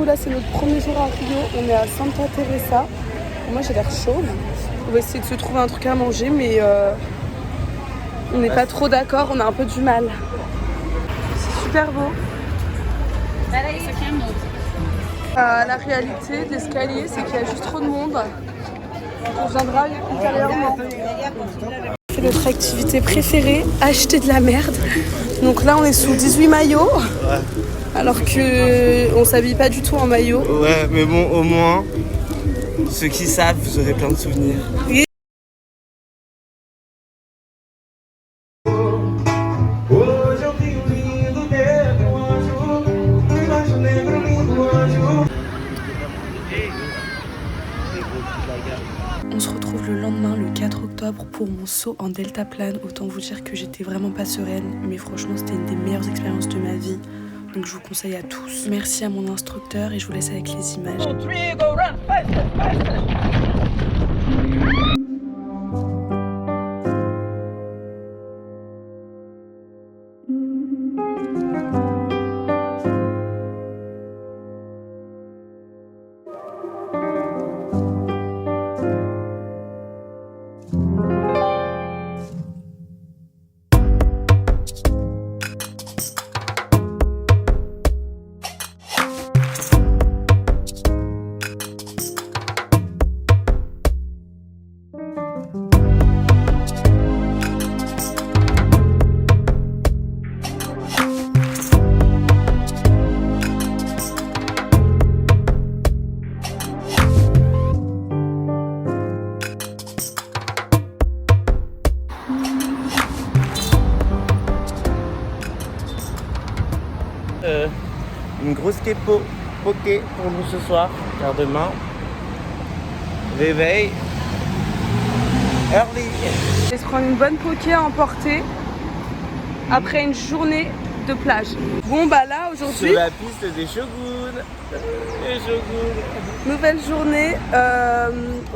là c'est notre premier jour à Rio, on est à Santa Teresa. Moi j'ai l'air chaude. On va essayer de se trouver un truc à manger mais on n'est pas trop d'accord, on a un peu du mal. C'est super beau. La réalité de l'escalier c'est qu'il y a juste trop de monde. On viendra ultérieurement. C'est notre activité préférée, acheter de la merde. Donc là on est sous 18 maillots. Ouais. Alors que on s'habille pas du tout en maillot. Ouais, mais bon, au moins, ceux qui savent, vous aurez plein de souvenirs. Et on se retrouve le lendemain, le 4 octobre, pour mon saut en deltaplane. Autant vous dire que j'étais vraiment pas sereine, mais franchement c'était une des meilleures expériences de ma vie. Donc je vous conseille à tous. Merci à mon instructeur et je vous laisse avec les images. Une grosse poké pour nous ce soir, car demain, réveil, early. Je vais se prendre une bonne poké à emporter après une journée de plage. Bon bah là aujourd'hui, Sur la piste des Shogun. Les Shogun. nouvelle journée.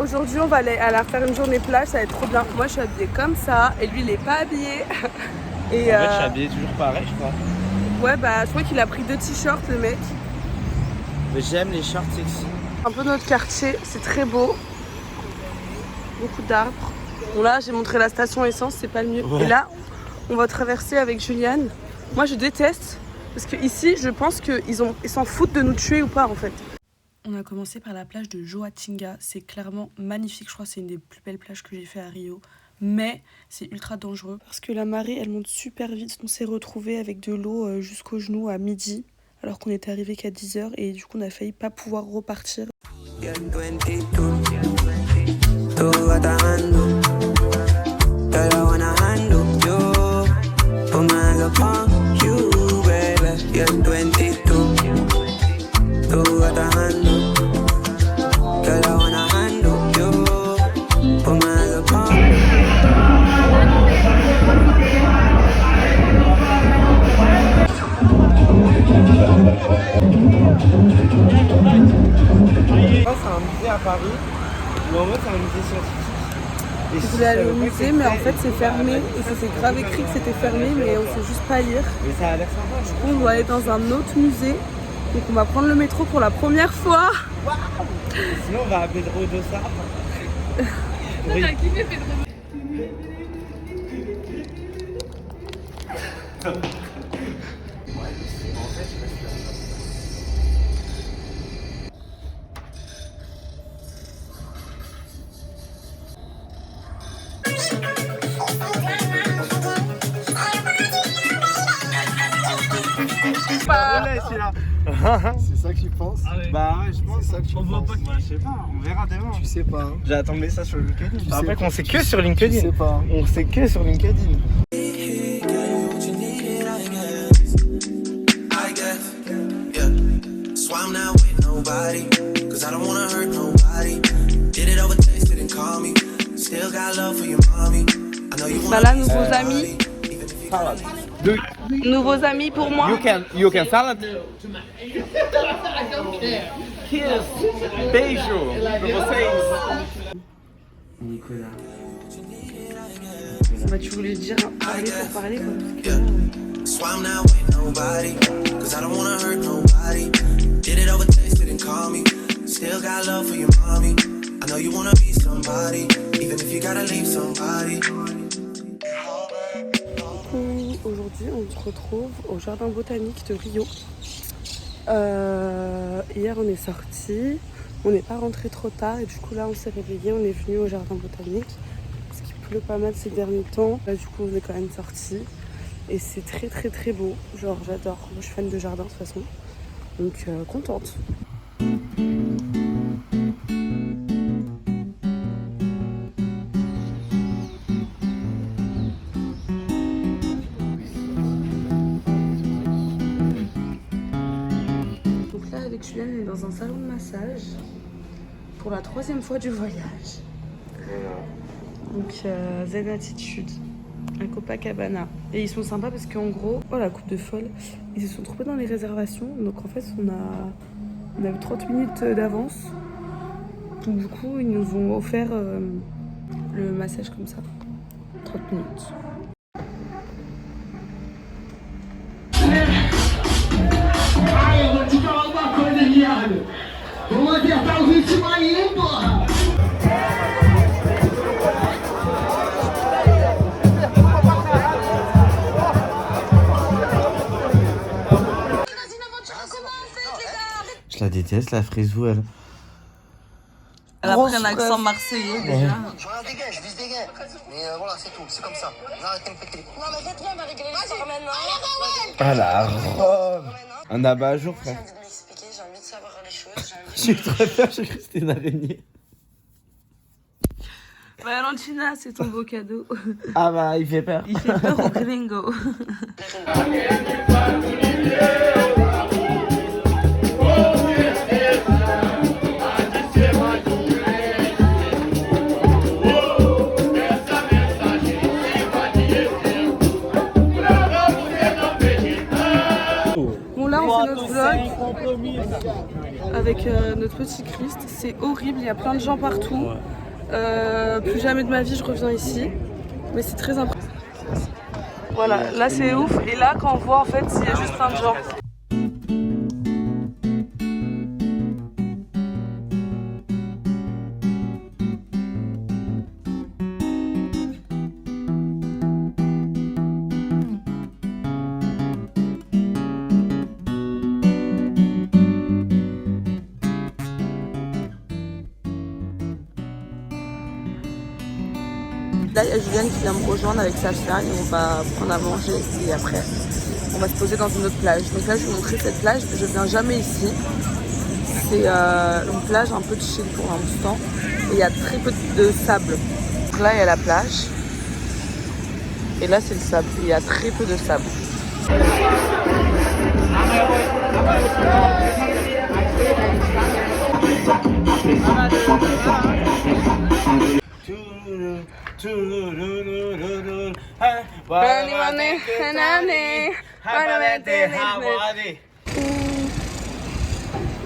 Aujourd'hui on va aller faire une journée plage, ça va être trop bien. Moi je suis habillée comme ça et lui il est pas habillé. Et En fait, je suis habillé toujours pareil, je crois. ouais bah je crois qu'il a pris 2 t-shirts le mec. Mais j'aime les shorts sexy. Un peu notre quartier, c'est très beau. Beaucoup d'arbres. Bon là j'ai montré la station essence, c'est pas le mieux. Ouais. Et là on va traverser avec Juliane. Moi je déteste parce que ici je pense qu'ils s'en foutent de nous tuer ou pas en fait. On a commencé par la plage de Joatinga, c'est clairement magnifique, je crois que c'est une des plus belles plages que j'ai fait à Rio. Mais c'est ultra dangereux parce que la marée elle monte super vite. On s'est retrouvés avec de l'eau jusqu'aux genoux à midi alors qu'on était arrivé qu'à 10h et du coup on a failli pas pouvoir repartir. C'est un musée à Paris, mais en fait c'est un musée scientifique. Je voulais aller au musée mais en fait c'est fermé et c'est grave écrit que c'était fermé mais on sait juste pas lire. Mais ça a l'air sympa. Du coup on doit aller dans un autre musée donc on va prendre le métro pour la première fois. Sinon on va à Pedro Dosa. T'as kiffé Pedro? C'est ça que tu penses? Bah ouais, je pense. C'est ça que tu On voit penses. pas qui. Je sais pas, on verra demain. Tu sais pas. Hein. J'ai attendu ça sur LinkedIn. Tu Après sais qu'on pas. sait que sur LinkedIn. Tu sais pas. Hein. On sait que sur LinkedIn. Bah là nouveaux amis. Nouveaux amis pour moi. You can salad. Kiss. Beijo. Pra vocês. Nicolas. Bah tu voulais dire parler pour parler quoi. got love for your mommy. I know you wanna be somebody, even if you gotta leave somebody. Aujourd'hui, on se retrouve au jardin botanique de Rio. Hier, on est sortis, on n'est pas rentré trop tard et du coup là, on s'est réveillé, on est venu au jardin botanique parce qu'il pleut pas mal ces derniers temps. Là, du coup, on est quand même sortis et c'est très très très beau. Genre, j'adore. Moi, je suis fan de jardin de toute façon, donc contente. Julien est dans un salon de massage pour la 3e fois du voyage. Donc Zen Attitude, un Copacabana. Et ils sont sympas parce qu'en gros, oh la coupe de folle, ils se sont trompés dans les réservations. Donc en fait on a eu 30 minutes d'avance. Donc du coup ils nous ont offert le massage comme ça. 30 minutes. Ai, eu vou te falar uma coisa, viado. Vamos acertar o ritmo aí, porra. Je la déteste, la frisou, elle. Elle a pris un accent marseillais déjà. Je regarde des gars, je vise des gars. Mais voilà, c'est tout, c'est comme ça. Arrêtez de me péter les couilles. Non, mais faites-le, on va régler l'histoire maintenant. Ah la robe. Un abat à jour, J'ai frère. envie de m'expliquer, j'ai envie de savoir les choses. J'ai eu très peur, j'ai cru que c'était une araignée. Valentina, c'est ton beau cadeau. Ah bah, il fait peur. Il fait peur au gringo. Bon là on fait notre vlog avec notre petit Christ. C'est horrible, il y a plein de gens partout. Plus jamais de ma vie je reviens ici. Mais c'est très impressionnant. Voilà, là c'est ouf. Et là quand on voit en fait il y a juste plein de gens. Là, il y a Juliane qui vient me rejoindre avec Safia et on va prendre à manger et après on va se poser dans une autre plage. Donc là, je vais vous montrer cette plage. Je viens jamais ici. C'est une plage un peu de chill pour l'instant et il y a très peu de sable. Donc là, il y a la plage et là, c'est le sable. Il y a très peu de sable.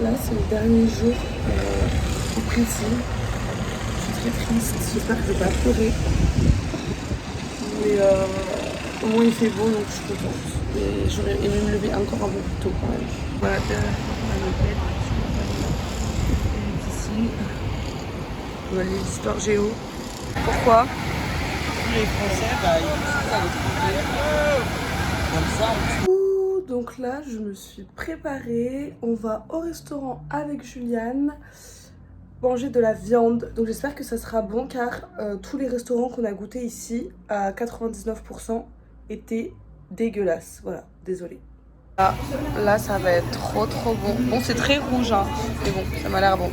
Là, c'est le dernier jour au Brésil. Je suis très triste. J'espère que je vais pas pleurer. Mais au moins il fait beau, donc je suis contente. Et j'aurais aimé me lever encore un peu plus tôt quand même. Voilà, à l'hôtel. Les piscines. Voilà l'histoire géo. Pourquoi? Les Français, bah, ils sont à l'étranger. Comme ça, donc là, je me suis préparée. On va au restaurant avec Juliane manger de la viande. Donc j'espère que ça sera bon car tous les restaurants qu'on a goûté ici à 99% étaient dégueulasses. Voilà, désolée. Là, ça va être trop bon. Bon, c'est très rouge, hein, mais bon, ça m'a l'air bon.